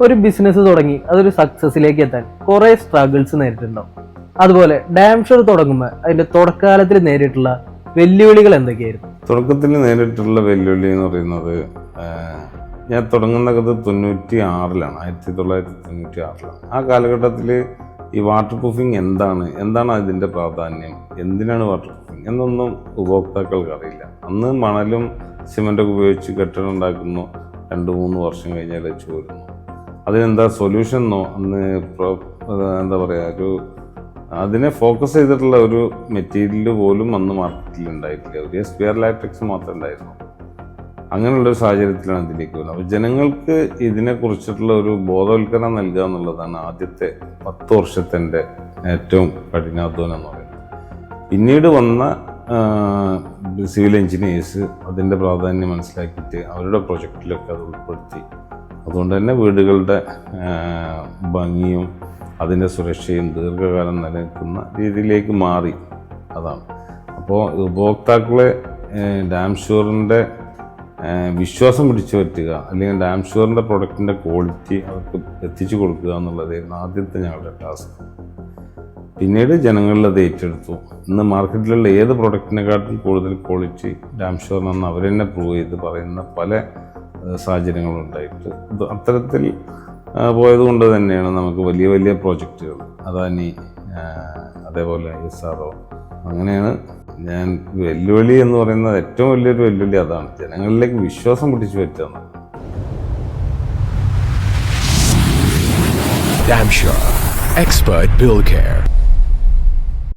ഒരു ബിസിനസ് തുടങ്ങി അതൊരു സക്സസിലേക്ക് എത്താൻ കുറെ സ്ട്രഗിൾസ് നേരിട്ടുണ്ടാവും. അതുപോലെ ഡാം ഷുവർ തുടങ്ങുമ്പോൾ അതിന്റെ തുടക്കകാലത്തിൽ നേരിട്ടുള്ള വെല്ലുവിളികൾ എന്തൊക്കെയായിരുന്നു? തുടക്കത്തിൽ നേരിട്ടുള്ള വെല്ലുവിളി എന്ന് പറയുന്നത്, ഞാൻ തുടങ്ങുന്നത് 1996 ആ കാലഘട്ടത്തിൽ ഈ വാട്ടർ പ്രൂഫിങ് എന്താണ് അതിൻ്റെ പ്രാധാന്യം, എന്തിനാണ് വാട്ടർ പ്രൂഫിങ് എന്നൊന്നും ഉപഭോക്താക്കൾക്ക് അറിയില്ല. അന്ന് മണലും സിമെൻ്റൊക്കെ ഉപയോഗിച്ച് കെട്ടിടം ഉണ്ടാക്കുന്നു, 2-3 വർഷം കഴിഞ്ഞാൽ ചോരുന്നു. അതിനെന്താ സൊല്യൂഷൻ എന്നോ അന്ന് എന്താ പറയുക, അതിനെ ഫോക്കസ് ചെയ്തിട്ടുള്ള ഒരു മെറ്റീരിയൽ പോലും അന്ന് മാർക്കറ്റിൽ ഉണ്ടായിട്ടില്ല. ഒരു സ്ക്വയർ ലാറ്റക്സ് മാത്രമേ ഉണ്ടായിരുന്നു. അങ്ങനെയുള്ളൊരു സാഹചര്യത്തിലാണ് ഇതിലേക്ക് വരുന്നത്. അപ്പോൾ ജനങ്ങൾക്ക് ഇതിനെക്കുറിച്ചിട്ടുള്ള ഒരു ബോധവൽക്കരണം നൽകുക എന്നുള്ളതാണ് ആദ്യത്തെ 10 വർഷത്തെ ഏറ്റവും കഠിനാധ്വാനം എന്ന് പറയുന്നത്. പിന്നീട് വന്ന സിവിൽ എഞ്ചിനീയേഴ്സ് അതിൻ്റെ പ്രാധാന്യം മനസ്സിലാക്കിയിട്ട് അവരുടെ പ്രൊജക്റ്റിലൊക്കെ അത് ഉൾപ്പെടുത്തി. അതുകൊണ്ട് തന്നെ വീടുകളുടെ ഭംഗിയും അതിൻ്റെ സുരക്ഷയും ദീർഘകാലം നിലനിൽക്കുന്ന രീതിയിലേക്ക് മാറി. അതാണ്. അപ്പോൾ ഉപഭോക്താക്കളെ ഡാം ഷുവറിൻ്റെ വിശ്വാസം പിടിച്ചു പറ്റുക, അല്ലെങ്കിൽ ഡാം ഷുവറിൻ്റെ പ്രൊഡക്റ്റിൻ്റെ ക്വാളിറ്റി അവർക്ക് എത്തിച്ചു കൊടുക്കുക എന്നുള്ളതായിരുന്നു ആദ്യത്തെ ഞങ്ങളുടെ ടാസ്ക്. പിന്നീട് ജനങ്ങളിൽ അത് ഏറ്റെടുത്തു. ഇന്ന് മാർക്കറ്റിലുള്ള ഏത് പ്രൊഡക്റ്റിനെക്കാട്ടും കൂടുതൽ ക്വാളിറ്റി ഡാം ഷുവറിനെന്ന് അവർ തന്നെ പ്രൂവ് ചെയ്ത് പറയുന്ന പല സാഹചര്യങ്ങളുണ്ടായിട്ട് അത്തരത്തിൽ പോയതുകൊണ്ട് തന്നെയാണ് നമുക്ക് വലിയ വലിയ പ്രോജക്റ്റുകൾ, അദാനി, അതേപോലെ SRO, അങ്ങനെയാണ്. ഞാൻ വെല്ലുവിളി എന്ന് പറയുന്നത് ഏറ്റവും വലിയൊരു വെല്ലുവിളി അതാണ്, ജനങ്ങളിലേക്ക് വിശ്വാസം പിടിച്ചു പറ്റുക. Damshore, expert bill care.